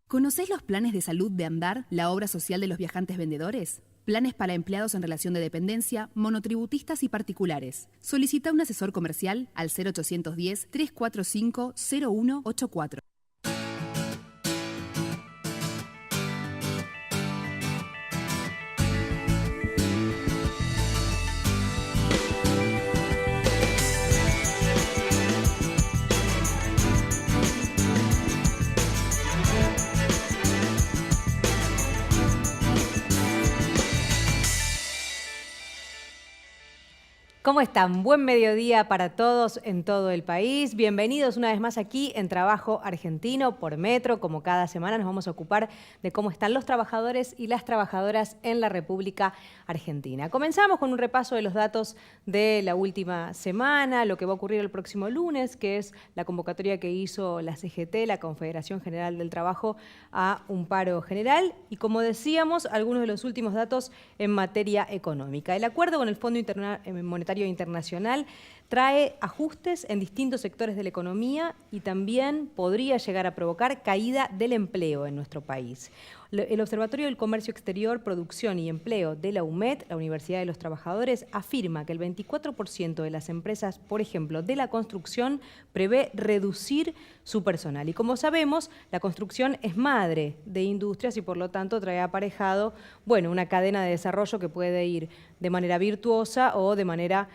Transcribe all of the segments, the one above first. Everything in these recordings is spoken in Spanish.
¿Conocés los planes de salud de Andar, la obra social de los viajantes vendedores? Planes para empleados en relación de dependencia, monotributistas y particulares. Solicita un asesor comercial al 0810-345-0184. ¿Cómo están? Buen mediodía para todos en todo el país. Bienvenidos una vez más aquí en Trabajo Argentino por Metro. Como cada semana nos vamos a ocupar de cómo están los trabajadores y las trabajadoras en la República Argentina. Comenzamos con un repaso de los datos de la última semana, lo que va a ocurrir el próximo lunes, que es la convocatoria que hizo la CGT, la Confederación General del Trabajo, a un paro general. Y como decíamos, algunos de los últimos datos en materia económica. El acuerdo con el Fondo Monetario Internacional trae ajustes en distintos sectores de la economía y también podría llegar a provocar caída del empleo en nuestro país. El Observatorio del Comercio Exterior, Producción y Empleo de la UMED, la Universidad de los Trabajadores, afirma que el 24% de las empresas, por ejemplo, de la construcción, prevé reducir su personal. Y como sabemos, la construcción es madre de industrias y por lo tanto trae aparejado, bueno, una cadena de desarrollo que puede ir de manera virtuosa o de manera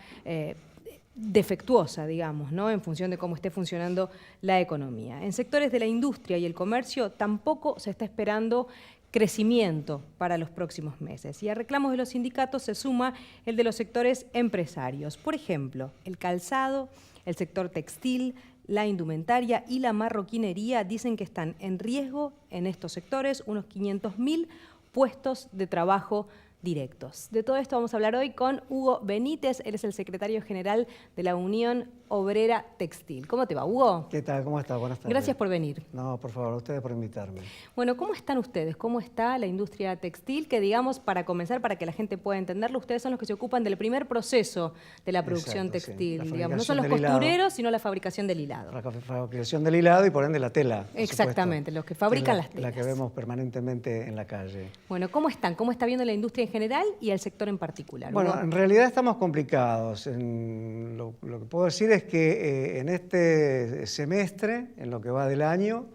defectuosa, digamos, ¿no? En función de cómo esté funcionando la economía. En sectores de la industria y el comercio tampoco se está esperando crecimiento para los próximos meses. Y a reclamos de los sindicatos se suma el de los sectores empresarios. Por ejemplo, el calzado, el sector textil, la indumentaria y la marroquinería dicen que están en riesgo en estos sectores unos 500.000 puestos de trabajo directos. De todo esto vamos a hablar hoy con Hugo Benítez, él es el secretario general de la Unión Obrera Textil. ¿Cómo te va, Hugo? ¿Qué tal? ¿Cómo estás? Buenas tardes. Gracias por venir. No, por favor, a ustedes por invitarme. Bueno, ¿cómo están ustedes? ¿Cómo está la industria textil? Que digamos, para comenzar, para que la gente pueda entenderlo, ustedes son los que se ocupan del primer proceso de la producción textil. Sí. Digamos, no son los costureros, sino la fabricación del hilado. La fabricación del hilado y por ende la tela. Exactamente, los que fabrican las telas. La que vemos permanentemente en la calle. Bueno, ¿cómo están? ¿Cómo está viendo la industria en general y el sector en particular? Bueno, Hugo. En realidad estamos complicados. Lo que puedo decir es que en este semestre, en lo que va del año,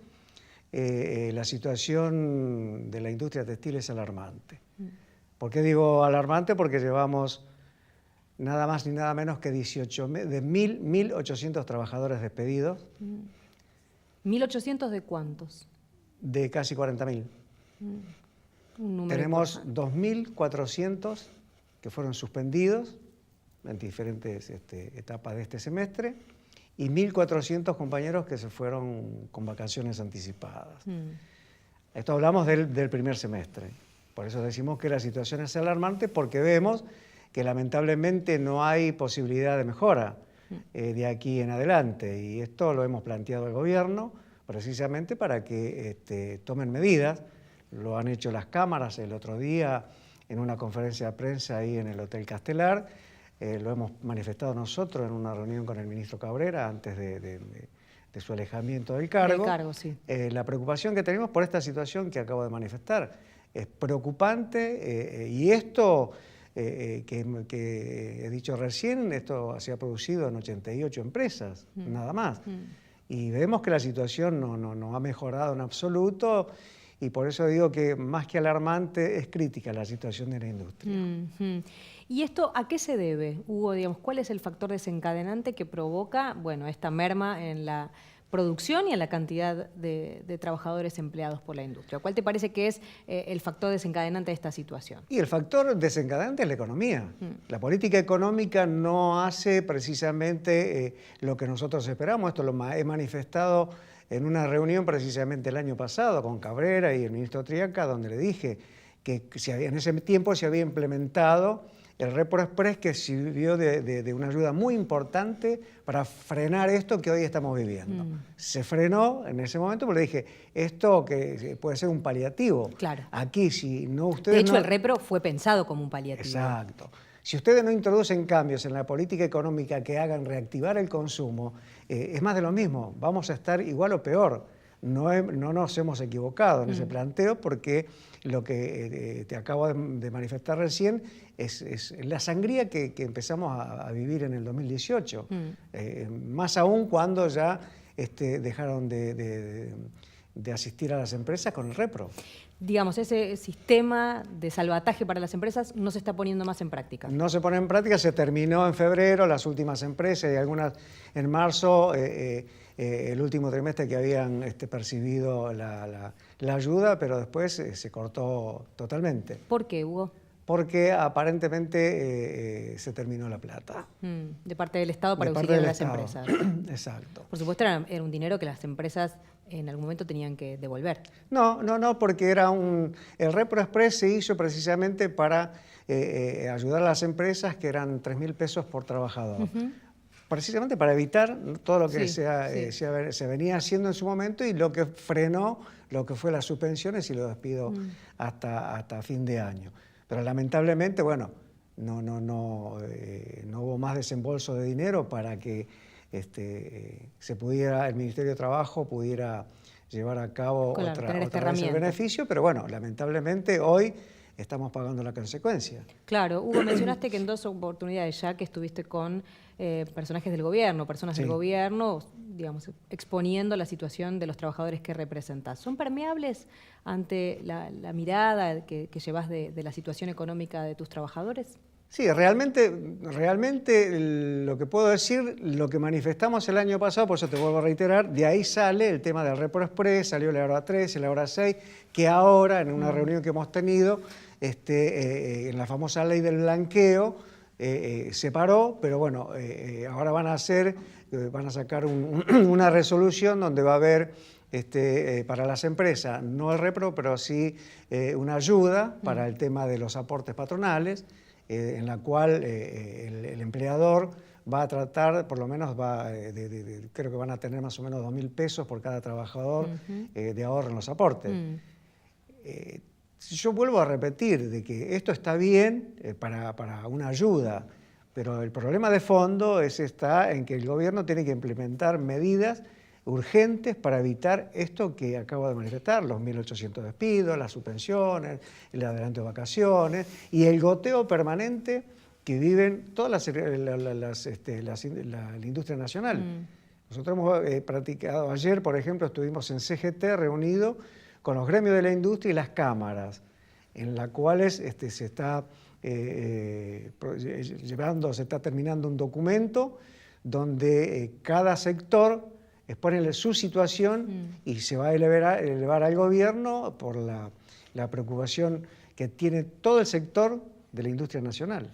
la situación de la industria textil es alarmante. ¿Por qué digo alarmante? Porque llevamos nada más ni nada menos que 1.800 trabajadores despedidos. ¿1.800 de cuántos? De casi 40.000. Tenemos 2.400 que fueron suspendidos en diferentes etapas de este semestre y 1.400 compañeros que se fueron con vacaciones anticipadas. Esto hablamos del primer semestre. Por eso decimos que la situación es alarmante, porque vemos que lamentablemente no hay posibilidad de mejora de aquí en adelante. Y esto lo hemos planteado al gobierno precisamente para que tomen medidas. Lo han hecho las cámaras el otro día en una conferencia de prensa ahí en el Hotel Castelar. Lo hemos manifestado nosotros en una reunión con el ministro Cabrera antes de su alejamiento del cargo. Sí. La preocupación que tenemos por esta situación que acabo de manifestar es preocupante y esto que he dicho recién, esto se ha producido en 88 empresas, nada más. Y vemos que la situación no ha mejorado en absoluto. Y por eso digo que más que alarmante es crítica la situación de la industria. ¿Y esto a qué se debe, Hugo? Digamos, ¿cuál es el factor desencadenante que provoca, bueno, esta merma en la producción y en la cantidad de trabajadores empleados por la industria? ¿Cuál te parece que es el factor desencadenante de esta situación? Y el factor desencadenante es la economía. La política económica no hace precisamente lo que nosotros esperamos. Esto lo he manifestado en una reunión precisamente el año pasado con Cabrera y el ministro Triaca, donde le dije que en ese tiempo se había implementado el Repro Express, que sirvió de una ayuda muy importante para frenar esto que hoy estamos viviendo. Se frenó en ese momento porque le dije, esto que puede ser un paliativo. Claro. Aquí, si no ustedes... De hecho, no... el Repro fue pensado como un paliativo. Exacto. Si ustedes no introducen cambios en la política económica que hagan reactivar el consumo, es más de lo mismo. Vamos a estar igual o peor. No nos hemos equivocado en ese planteo porque lo que te acabo de manifestar recién es la sangría que empezamos a vivir en el 2018. Más aún cuando ya dejaron de asistir a las empresas con el Repro. Digamos, ese sistema de salvataje para las empresas no se está poniendo más en práctica. No se pone en práctica, se terminó en febrero, las últimas empresas y algunas en marzo, el último trimestre que habían percibido la ayuda, pero después se cortó totalmente. ¿Por qué, Hugo? Porque aparentemente se terminó la plata. De parte del Estado para auxiliar a las empresas. Exacto. Por supuesto, era un dinero que las empresas en algún momento tenían que devolver. No, porque el Repro Express se hizo precisamente para ayudar a las empresas, que eran 3.000 pesos por trabajador. Precisamente para evitar todo lo que se venía haciendo en su momento y lo que frenó lo que fue las suspensiones y los despidos hasta fin de año. Pero lamentablemente, bueno, no hubo más desembolso de dinero para que el Ministerio de Trabajo pudiera llevar a cabo otra vez el beneficio, pero bueno, lamentablemente hoy estamos pagando la consecuencia. Claro, Hugo, mencionaste que en 2 oportunidades ya que estuviste con personajes del gobierno, personas del gobierno, digamos, exponiendo la situación de los trabajadores que representas. ¿Son permeables ante la mirada que llevas de la situación económica de tus trabajadores? Sí, realmente lo que puedo decir, lo que manifestamos el año pasado, por eso te vuelvo a reiterar, de ahí sale el tema del Repro Express, salió la hora 3, la hora 6, que ahora en una reunión que hemos tenido, en la famosa ley del blanqueo, se paró, pero bueno, ahora van a sacar una resolución donde va a haber para las empresas, no el Repro, pero sí una ayuda para el tema de los aportes patronales, en la cual el empleador va a tratar, por lo menos creo que van a tener más o menos 2.000 pesos por cada trabajador de ahorro en los aportes. Yo vuelvo a repetir de que esto está bien para una ayuda, pero el problema de fondo está en que el gobierno tiene que implementar medidas urgentes para evitar esto que acabo de manifestar, los 1.800 despidos, las suspensiones, el adelanto de vacaciones y el goteo permanente que viven todas la industria nacional. Nosotros hemos practicado, ayer por ejemplo estuvimos en CGT reunidos con los gremios de la industria y las cámaras, en las cuales se está terminando un documento donde cada sector expone su situación y se va a elevar al gobierno por la preocupación que tiene todo el sector de la industria nacional.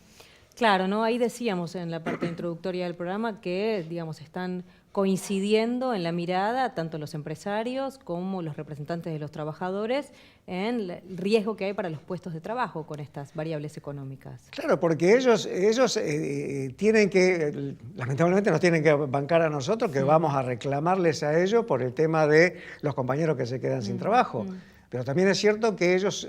Claro, ¿no? Ahí decíamos en la parte introductoria del programa que, digamos, están coincidiendo en la mirada tanto los empresarios como los representantes de los trabajadores en el riesgo que hay para los puestos de trabajo con estas variables económicas. Claro, porque ellos tienen que, lamentablemente nos tienen que bancar a nosotros, que vamos a reclamarles a ellos por el tema de los compañeros que se quedan sin trabajo. Pero también es cierto que ellos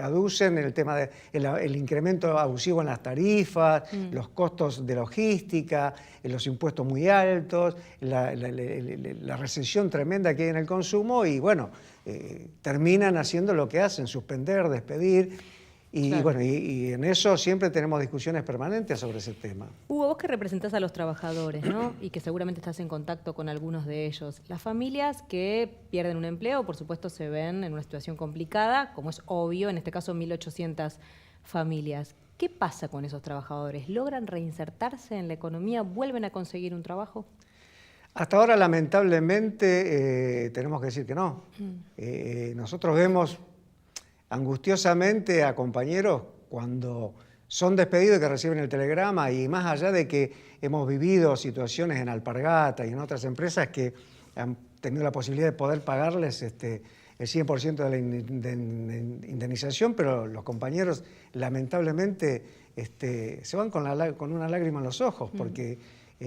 aducen el tema del incremento abusivo en las tarifas, los costos de logística, los impuestos muy altos, la recesión tremenda que hay en el consumo y bueno, terminan haciendo lo que hacen, suspender, despedir. Y claro, bueno, y en eso siempre tenemos discusiones permanentes sobre ese tema. Hugo, vos que representás a los trabajadores, ¿no? Y que seguramente estás en contacto con algunos de ellos. Las familias que pierden un empleo, por supuesto, se ven en una situación complicada, como es obvio, en este caso 1.800 familias. ¿Qué pasa con esos trabajadores? ¿Logran reinsertarse en la economía? ¿Vuelven a conseguir un trabajo? Hasta ahora, lamentablemente, tenemos que decir que no. Nosotros vemos angustiosamente a compañeros cuando son despedidos y que reciben el telegrama y más allá de que hemos vivido situaciones en Alpargata y en otras empresas que han tenido la posibilidad de poder pagarles el 100% de la indemnización, pero los compañeros lamentablemente se van con una lágrima en los ojos, porque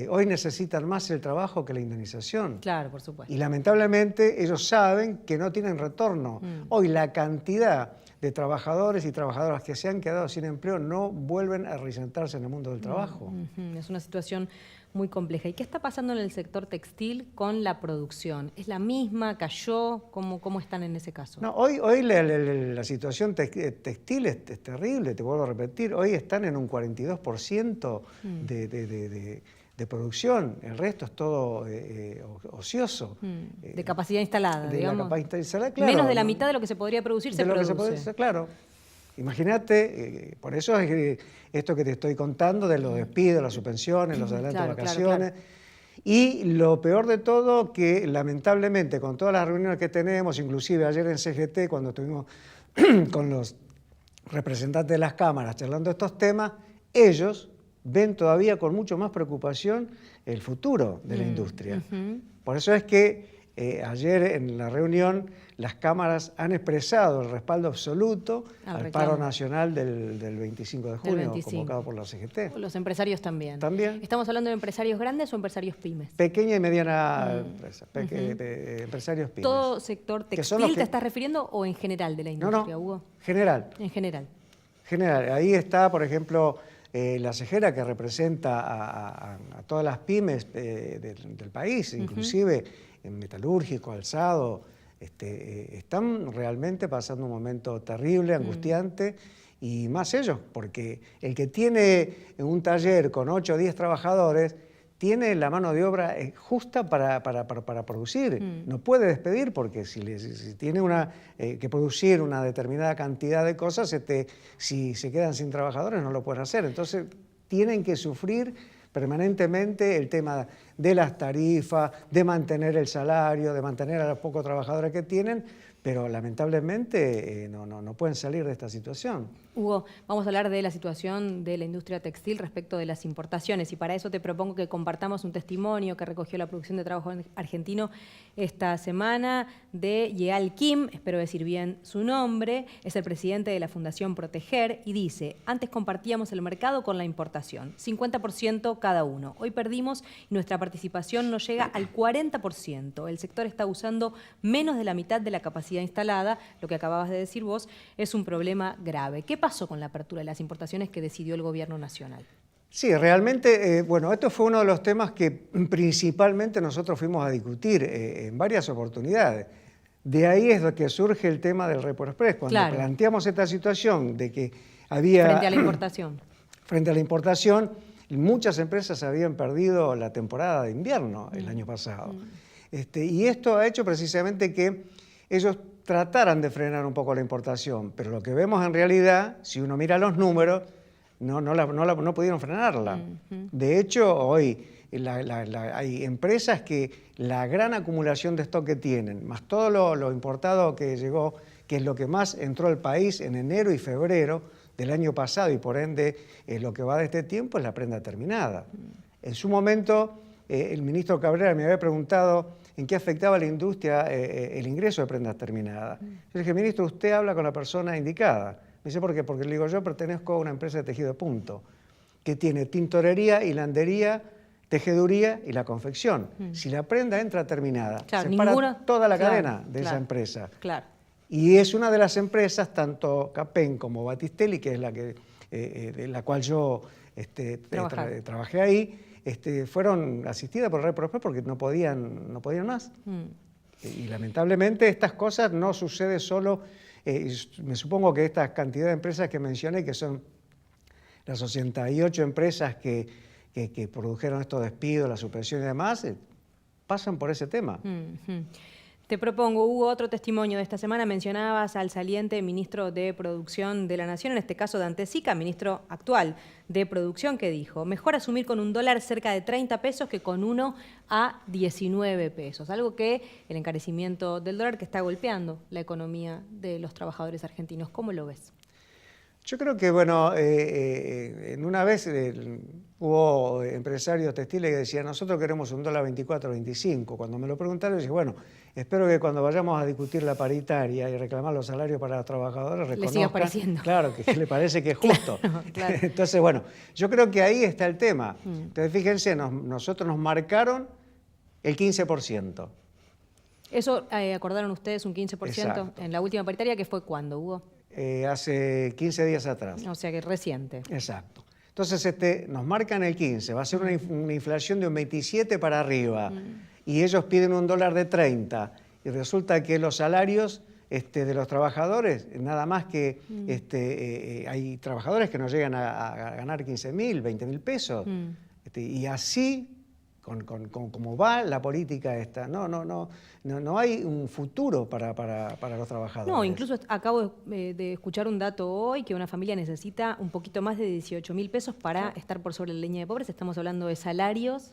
hoy necesitan más el trabajo que la indemnización. Claro, por supuesto. Y lamentablemente ellos saben que no tienen retorno. Hoy la cantidad de trabajadores y trabajadoras que se han quedado sin empleo no vuelven a reinsertarse en el mundo del trabajo. Es una situación muy compleja. ¿Y qué está pasando en el sector textil con la producción? ¿Es la misma? ¿Cayó? ¿Cómo están en ese caso? No, hoy la situación textil es terrible, te vuelvo a repetir. Hoy están en un 42% de producción, el resto es todo ocioso. De capacidad instalada, digamos. La capacidad instalada, claro. Menos de la mitad de lo que se podría producir se produce. Claro. Imagínate, por eso es esto que te estoy contando de los despidos, las suspensiones, los adelantos de vacaciones. Claro. Y lo peor de todo, que lamentablemente con todas las reuniones que tenemos, inclusive ayer en CGT, cuando estuvimos con los representantes de las cámaras charlando estos temas, ellos ven todavía con mucho más preocupación el futuro de la industria. Por eso es que ayer en la reunión las cámaras han expresado el respaldo absoluto al paro nacional del 25 de junio, convocado por la CGT. Los empresarios también. También. ¿Estamos hablando de empresarios grandes o empresarios pymes? Pequeña y mediana empresa, empresarios pymes. ¿Todo sector textil te estás refiriendo o en general de la industria, Hugo? General. En general. General. Ahí está, por ejemplo, la CEGERA, que representa a todas las pymes del país, inclusive en metalúrgico, alzado, están realmente pasando un momento terrible, angustiante, y más ellos, porque el que tiene un taller con 8 o 10 trabajadores tiene la mano de obra justa para producir. No puede despedir porque si tiene que producir una determinada cantidad de cosas, si se quedan sin trabajadores no lo pueden hacer. Entonces tienen que sufrir permanentemente el tema de las tarifas, de mantener el salario, de mantener a los pocos trabajadores que tienen, pero lamentablemente no pueden salir de esta situación. Hugo, vamos a hablar de la situación de la industria textil respecto de las importaciones, y para eso te propongo que compartamos un testimonio que recogió la producción de trabajo argentino esta semana de Yeal Kim, espero decir bien su nombre, es el presidente de la Fundación Proteger, y dice: antes compartíamos el mercado con la importación, 50% cada uno. Hoy perdimos y nuestra participación no llega al 40%. El sector está usando menos de la mitad de la capacidad instalada. Lo que acababas de decir vos es un problema grave. ¿Qué pasó con la apertura de las importaciones que decidió el gobierno nacional? Sí, realmente, esto fue uno de los temas que principalmente nosotros fuimos a discutir en varias oportunidades. De ahí es lo que surge el tema del Report Express. Cuando planteamos esta situación de que había... Frente a la importación. Frente a la importación, muchas empresas habían perdido la temporada de invierno el año pasado. Y esto ha hecho precisamente que ellos trataran de frenar un poco la importación, pero lo que vemos en realidad, si uno mira los números, no pudieron frenarla. De hecho, hoy hay empresas que la gran acumulación de stock que tienen, más todo lo importado que llegó, que es lo que más entró al país en enero y febrero del año pasado, y por ende lo que va de este tiempo es la prenda terminada. En su momento, el ministro Cabrera me había preguntado en qué afectaba a la industria el ingreso de prendas terminadas. Yo le dije: ministro, usted habla con la persona indicada. Me dice: ¿por qué? Porque le digo, yo pertenezco a una empresa de tejido de punto, que tiene tintorería, hilandería, tejeduría y la confección. Si la prenda entra terminada, se para toda la cadena de esa empresa. Y es una de las empresas, tanto Capen como Batistelli, que es de la cual yo trabajé ahí, fueron asistidas por Report Express porque no podían más. Y lamentablemente estas cosas no suceden solo. Me supongo que esta cantidad de empresas que mencioné, que son las 88 empresas que produjeron estos despidos, la suspensión y demás, pasan por ese tema. Te propongo, Hugo, otro testimonio de esta semana. Mencionabas al saliente ministro de Producción de la Nación, en este caso Dante Sica, ministro actual de Producción, que dijo: mejor asumir con un dólar cerca de 30 pesos que con uno a 19 pesos. Algo que el encarecimiento del dólar que está golpeando la economía de los trabajadores argentinos. ¿Cómo lo ves? Yo creo que, bueno, en una vez hubo empresarios textiles que decían, nosotros queremos un dólar 24, 25. Cuando me lo preguntaron, dije, bueno, espero que cuando vayamos a discutir la paritaria y reclamar los salarios para los trabajadores, reconozcan, le siga pareciendo. Claro, que le parece que es justo. Claro. Entonces, bueno, yo creo que ahí está el tema. Entonces, fíjense, nosotros nos marcaron el 15%. ¿Eso acordaron ustedes un 15% Exacto. en la última paritaria? ¿Que fue cuándo, Hugo? Hace 15 días atrás. O sea que reciente. Exacto. Entonces nos marcan el 15, va a ser una inflación de un 27 para arriba y ellos piden un dólar de 30 y resulta que los salarios de los trabajadores, nada más que hay trabajadores que no llegan a ganar 15.000, 20.000 pesos y así como va la política esta, no hay un futuro para los trabajadores. No, incluso acabo de escuchar un dato hoy que una familia necesita un poquito más de 18.000 pesos para estar por sobre la línea de pobreza. Estamos hablando de salarios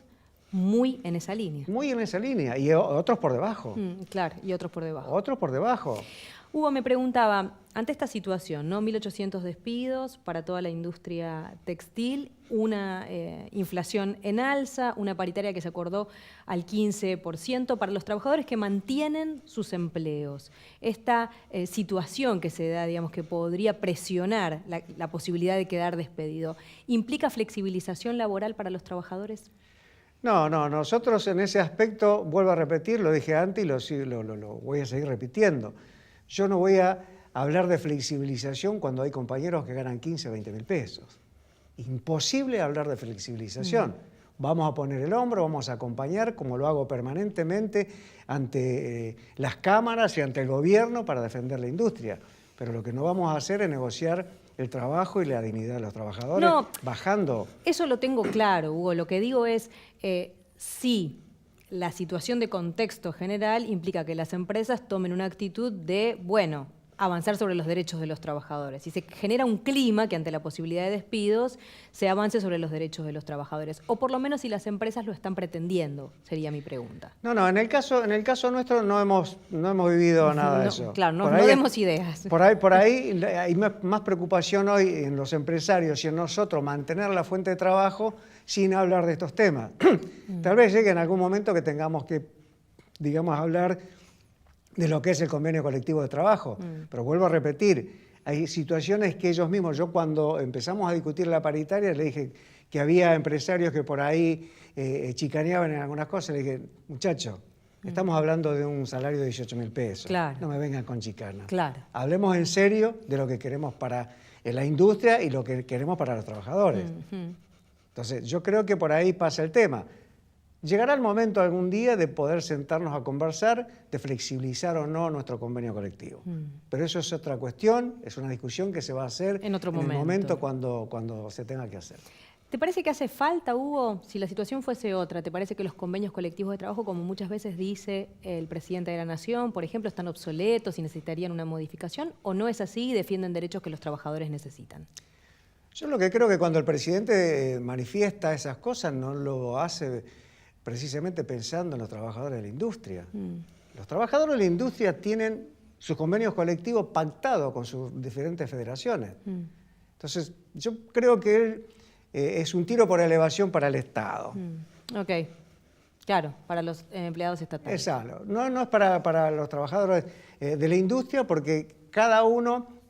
muy en esa línea. Muy en esa línea y otros por debajo. Claro, y otros por debajo. Otros por debajo. Hugo, me preguntaba, ante esta situación, ¿no? 1.800 despidos para toda la industria textil, una inflación en alza, una paritaria que se acordó al 15% para los trabajadores que mantienen sus empleos. Esta situación que se da, digamos, que podría presionar la posibilidad de quedar despedido, ¿implica flexibilización laboral para los trabajadores? No, nosotros en ese aspecto, vuelvo a repetir, lo dije antes y lo voy a seguir repitiendo. Yo no voy a hablar de flexibilización cuando hay compañeros que ganan 15 o 20 mil pesos. Imposible hablar de flexibilización. Vamos a poner el hombro, vamos a acompañar, como lo hago permanentemente, ante las cámaras y ante el gobierno para defender la industria. Pero lo que no vamos a hacer es negociar el trabajo y la dignidad de los trabajadores bajando. Eso lo tengo claro, Hugo. Lo que digo es, sí, la situación de contexto general implica que las empresas tomen una actitud de, bueno, avanzar sobre los derechos de los trabajadores. Y se genera un clima que ante la posibilidad de despidos se avance sobre los derechos de los trabajadores. O por lo menos si las empresas lo están pretendiendo, sería mi pregunta. No, en el caso nuestro no hemos vivido nada de eso. Claro, no demos ideas. Por ahí hay más preocupación hoy en los empresarios y en nosotros mantener la fuente de trabajo sin hablar de estos temas. Tal vez llegue en algún momento que tengamos que, digamos, hablar de lo que es el convenio colectivo de trabajo. Pero vuelvo a repetir, hay situaciones que ellos mismos, yo cuando empezamos a discutir la paritaria le dije que había empresarios que por ahí chicaneaban en algunas cosas, le dije, muchachos, estamos hablando de un salario de 18.000 pesos, claro. No me vengan con chicana. Claro. Hablemos en serio de lo que queremos para la industria y lo que queremos para los trabajadores. Entonces, yo creo que por ahí pasa el tema. Llegará el momento algún día de poder sentarnos a conversar, de flexibilizar o no nuestro convenio colectivo. Pero eso es otra cuestión, es una discusión que se va a hacer en el momento cuando se tenga que hacer. ¿Te parece que hace falta, Hugo, si la situación fuese otra, te parece que los convenios colectivos de trabajo, como muchas veces dice el presidente de la Nación, por ejemplo, están obsoletos y necesitarían una modificación, o no es así y defienden derechos que los trabajadores necesitan? Yo lo que creo que cuando el presidente manifiesta esas cosas no lo hace precisamente pensando en los trabajadores de la industria. Los trabajadores de la industria tienen sus convenios colectivos pactados con sus diferentes federaciones. Entonces, yo creo que él es un tiro por elevación para el Estado. Ok, claro, para los empleados estatales. Exacto, no es para los trabajadores de la industria porque cada uno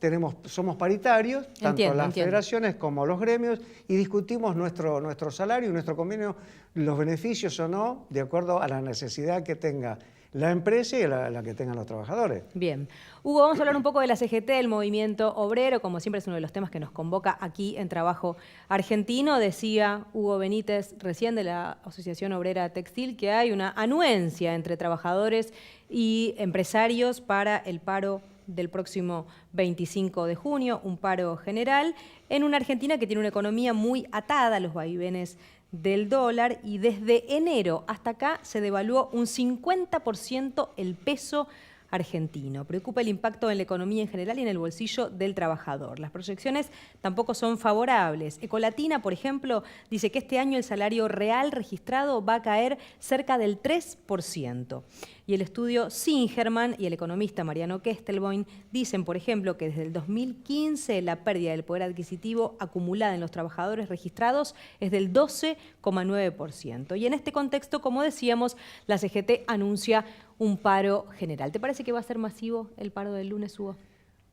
somos paritarios, tanto las federaciones como los gremios, y discutimos nuestro salario y nuestro convenio, los beneficios o no, de acuerdo a la necesidad que tenga la empresa y la que tengan los trabajadores. Bien. Hugo, vamos a hablar un poco de la CGT, del movimiento obrero, como siempre es uno de los temas que nos convoca aquí en Trabajo Argentino. Decía Hugo Benítez recién de la Asociación Obrera Textil que hay una anuencia entre trabajadores y empresarios para el paro del próximo 25 de junio, un paro general, en una Argentina que tiene una economía muy atada a los vaivenes del dólar y desde enero hasta acá se devaluó un 50% el peso argentino. Preocupa el impacto en la economía en general y en el bolsillo del trabajador. Las proyecciones tampoco son favorables. Ecolatina, por ejemplo, dice que este año el salario real registrado va a caer cerca del 3%. Y el estudio Singerman y el economista Mariano Kestelboim dicen, por ejemplo, que desde el 2015 la pérdida del poder adquisitivo acumulada en los trabajadores registrados es del 12,9%. Y en este contexto, como decíamos, la CGT anuncia un paro general. ¿Te parece que va a ser masivo el paro del lunes, Hugo?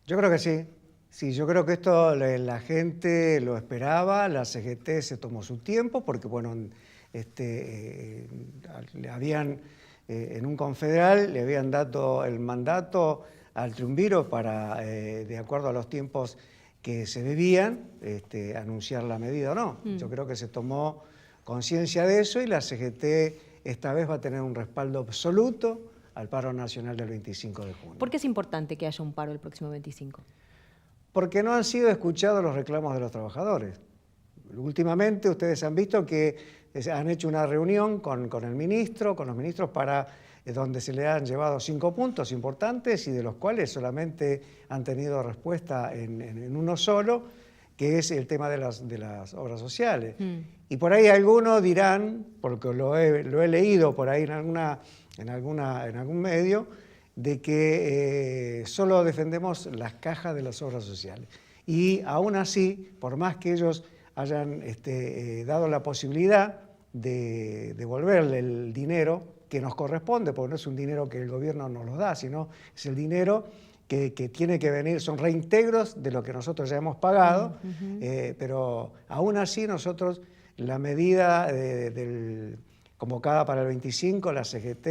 Yo creo que sí. Sí, yo creo que esto la gente lo esperaba, la CGT se tomó su tiempo porque, bueno, le habían, en un confederal, le habían dado el mandato al triunviro para, de acuerdo a los tiempos que se vivían, anunciar la medida o no. Yo creo que se tomó conciencia de eso y la CGT esta vez va a tener un respaldo absoluto al paro nacional del 25 de junio. ¿Por qué es importante que haya un paro el próximo 25? Porque no han sido escuchados los reclamos de los trabajadores. Últimamente ustedes han visto que han hecho una reunión con el ministro, con los ministros, donde se le han llevado 5 puntos importantes y de los cuales solamente han tenido respuesta en uno solo, que es el tema de las obras sociales. Y por ahí algunos dirán, porque lo he leído por ahí en algún medio, de que solo defendemos las cajas de las obras sociales. Y aún así, por más que ellos hayan dado la posibilidad de devolverle el dinero que nos corresponde, porque no es un dinero que el gobierno nos lo da, sino es el dinero que tiene que venir, son reintegros de lo que nosotros ya hemos pagado, pero aún así nosotros, la medida convocada para el 25, la CGT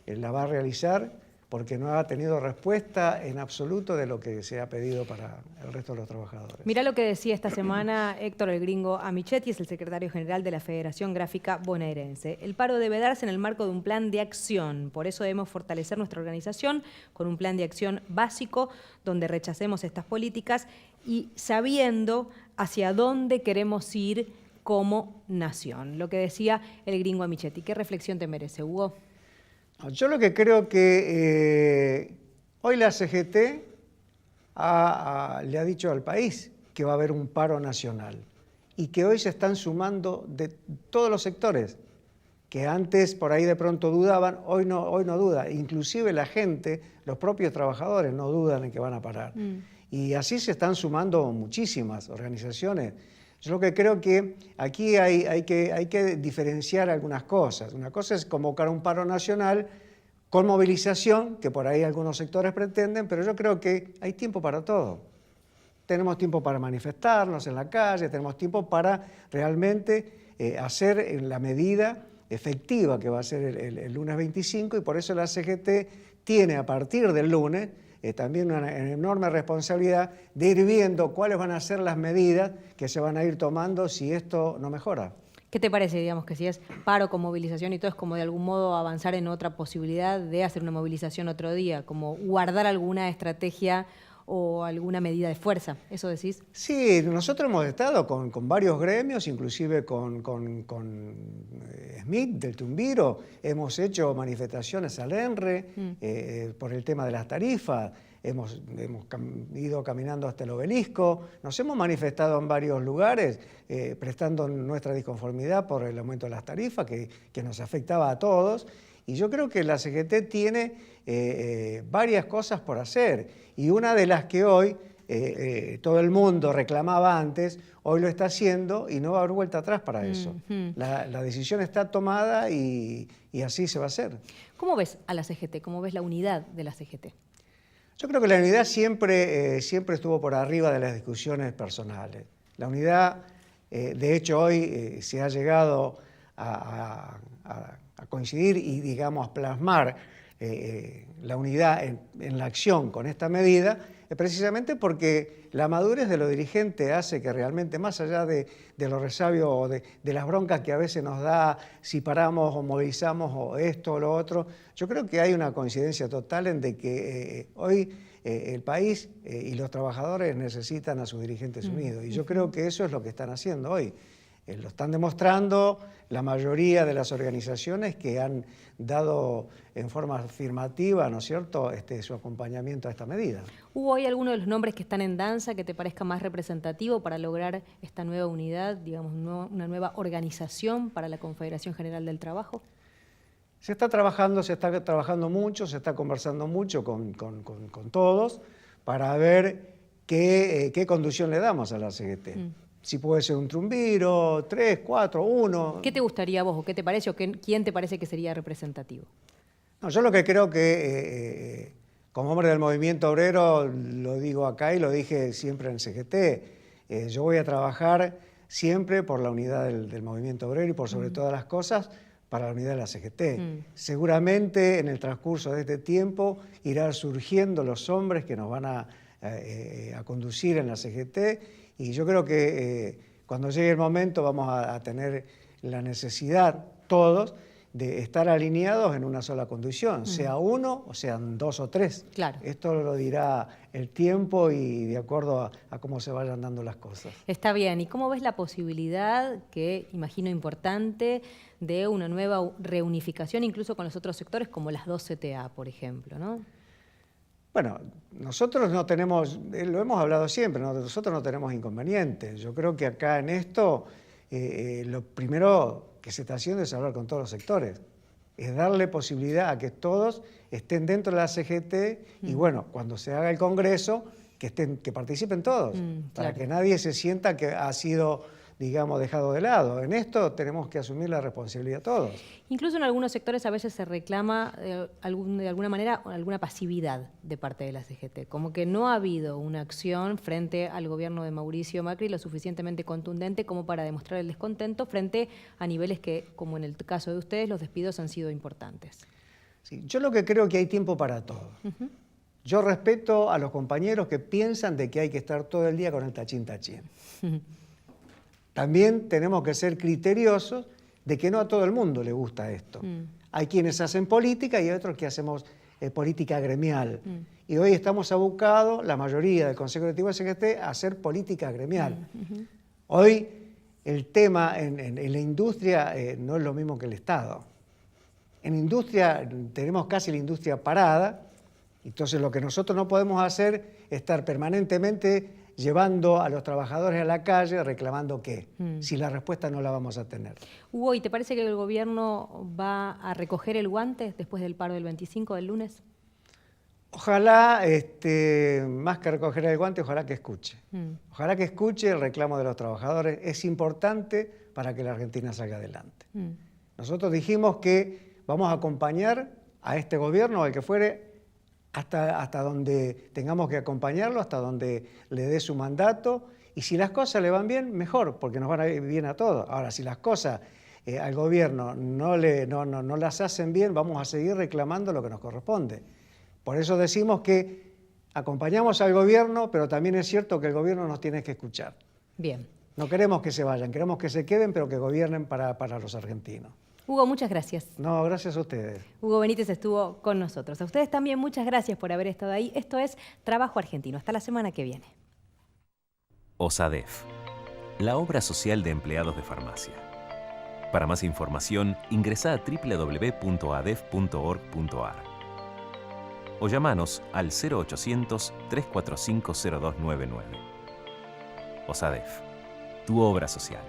la va a realizar porque no ha tenido respuesta en absoluto de lo que se ha pedido para el resto de los trabajadores. Mirá lo que decía esta semana Héctor el Gringo Amichetti, es el secretario general de la Federación Gráfica Bonaerense. El paro debe darse en el marco de un plan de acción, por eso debemos fortalecer nuestra organización con un plan de acción básico donde rechacemos estas políticas y sabiendo hacia dónde queremos ir como nación. Lo que decía el Gringo Amichetti. ¿Qué reflexión te merece, Hugo? Yo lo que creo que hoy la CGT le ha dicho al país que va a haber un paro nacional y que hoy se están sumando de todos los sectores, que antes por ahí de pronto dudaban, hoy no duda. Inclusive la gente, los propios trabajadores no dudan en que van a parar. Y así se están sumando muchísimas organizaciones. Yo lo que creo que aquí hay que diferenciar algunas cosas. Una cosa es convocar un paro nacional con movilización, que por ahí algunos sectores pretenden, pero yo creo que hay tiempo para todo. Tenemos tiempo para manifestarnos en la calle, tenemos tiempo para realmente hacer en la medida efectiva que va a ser el lunes 25 y por eso la CGT tiene a partir del lunes también una enorme responsabilidad de ir viendo cuáles van a ser las medidas que se van a ir tomando si esto no mejora. ¿Qué te parece, digamos, que si es paro con movilización y todo, es como de algún modo avanzar en otra posibilidad de hacer una movilización otro día, como guardar alguna estrategia o alguna medida de fuerza? ¿Eso decís? Sí, nosotros hemos estado con varios gremios, inclusive con Smith del Tumbiro, hemos hecho manifestaciones al ENRE por el tema de las tarifas, hemos ido caminando hasta el obelisco, nos hemos manifestado en varios lugares prestando nuestra disconformidad por el aumento de las tarifas que nos afectaba a todos. Y yo creo que la CGT tiene varias cosas por hacer y una de las que hoy todo el mundo reclamaba antes, hoy lo está haciendo y no va a haber vuelta atrás para eso. La decisión está tomada y así se va a hacer. ¿Cómo ves a la CGT? ¿Cómo ves la unidad de la CGT? Yo creo que la unidad siempre estuvo por arriba de las discusiones personales. La unidad, de hecho, hoy se ha llegado a coincidir y, digamos, a plasmar la unidad en la acción con esta medida, precisamente porque la madurez de los dirigentes hace que realmente, más allá de los resabios o de las broncas que a veces nos da si paramos o movilizamos o esto o lo otro, yo creo que hay una coincidencia total en de que hoy el país y los trabajadores necesitan a sus dirigentes unidos. Y yo creo que eso es lo que están haciendo hoy. Lo están demostrando la mayoría de las organizaciones que han dado en forma afirmativa, ¿no es cierto?, su acompañamiento a esta medida. ¿Hubo hoy alguno de los nombres que están en danza que te parezca más representativo para lograr esta nueva unidad, digamos, una nueva organización para la Confederación General del Trabajo? Se está trabajando mucho, se está conversando mucho con todos para ver qué conducción le damos a la CGT. Si puede ser un triunviro, 3, 4, 1. ¿Qué te gustaría a vos o qué te parece o quién te parece que sería representativo? No, yo lo que creo que, como hombre del movimiento obrero, lo digo acá y lo dije siempre en CGT, yo voy a trabajar siempre por la unidad del movimiento obrero y por sobre todas las cosas para la unidad de la CGT. Seguramente en el transcurso de este tiempo irán surgiendo los hombres que nos van a conducir en la CGT y yo creo que cuando llegue el momento vamos a tener la necesidad todos de estar alineados en una sola conducción, sea uno o sean 2 o 3. Claro. Esto lo dirá el tiempo y de acuerdo a cómo se vayan dando las cosas. Está bien. ¿Y cómo ves la posibilidad, que imagino importante, de una nueva reunificación incluso con los otros sectores como las 2 CTA, por ejemplo, ¿no? Bueno, nosotros no tenemos, lo hemos hablado siempre, nosotros no tenemos inconvenientes. Yo creo que acá en esto lo primero que se está haciendo es hablar con todos los sectores, es darle posibilidad a que todos estén dentro de la CGT y bueno, cuando se haga el Congreso, que participen todos, para que nadie se sienta que ha sido, digamos, dejado de lado. En esto tenemos que asumir la responsabilidad todos. Incluso en algunos sectores a veces se reclama de alguna manera alguna pasividad de parte de la CGT, como que no ha habido una acción frente al gobierno de Mauricio Macri lo suficientemente contundente como para demostrar el descontento frente a niveles que, como en el caso de ustedes, los despidos han sido importantes. Sí, yo lo que creo es que hay tiempo para todo. Yo respeto a los compañeros que piensan de que hay que estar todo el día con el tachín. También tenemos que ser criteriosos de que no a todo el mundo le gusta esto. Hay quienes hacen política y hay otros que hacemos política gremial. Y hoy estamos abocados, la mayoría del Consejo Directivo de CGT, a hacer política gremial. Hoy el tema en la industria no es lo mismo que el Estado. En industria tenemos casi la industria parada, entonces lo que nosotros no podemos hacer es estar permanentemente llevando a los trabajadores a la calle reclamando qué, si la respuesta no la vamos a tener. Hugo, ¿y te parece que el gobierno va a recoger el guante después del paro del 25 del lunes? Ojalá, más que recoger el guante, ojalá que escuche. Ojalá que escuche el reclamo de los trabajadores. Es importante para que la Argentina salga adelante. Nosotros dijimos que vamos a acompañar a este gobierno, al que fuere, hasta donde tengamos que acompañarlo, hasta donde le dé su mandato. Y si las cosas le van bien, mejor, porque nos van a ir bien a todos. Ahora, si las cosas al gobierno no las hacen bien, vamos a seguir reclamando lo que nos corresponde. Por eso decimos que acompañamos al gobierno, pero también es cierto que el gobierno nos tiene que escuchar. Bien. No queremos que se vayan, queremos que se queden, pero que gobiernen para los argentinos. Hugo, muchas gracias. No, gracias a ustedes. Hugo Benítez estuvo con nosotros. A ustedes también muchas gracias por haber estado ahí. Esto es Trabajo Argentino. Hasta la semana que viene. OSADEF, la obra social de empleados de farmacia. Para más información, ingresa a www.adef.org.ar o llamanos al 0800-345-0299. OSADEF, tu obra social.